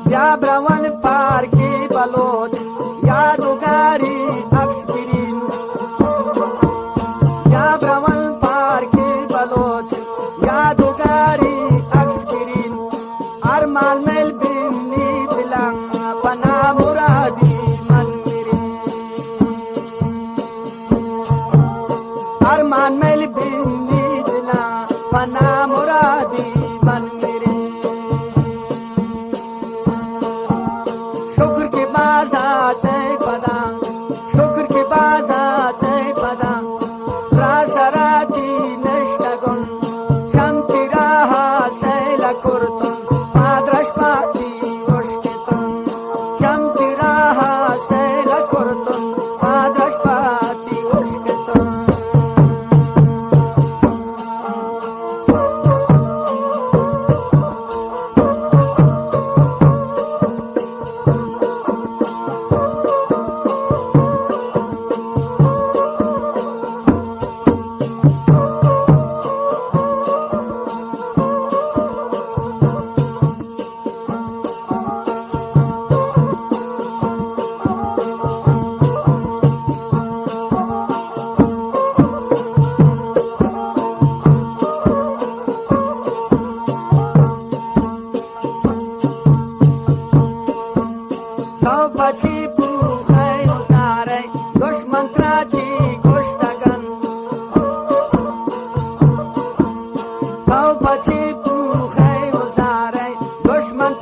بیابرون پارکی بلوچ یادگاری عکس گیرین بیابرون پارکی بلوچ یادگاری عکس گیرین ارمان مل بینی دلم پنا مرادی من میرین ارمان مل بینی دلم پنا مرادی من میرین شکر کی بازات پدا شکر کی بازات پدا راسراتی نشتگون چمتی راها سیل کرتون مادرش پاتی وشکتون چمتی راها سیل کرتون مادرش پاتی وشکتون تو بچی پوخی وزاره دشمن تراچی کشتگن تو بچی پوخی وزاره دشمن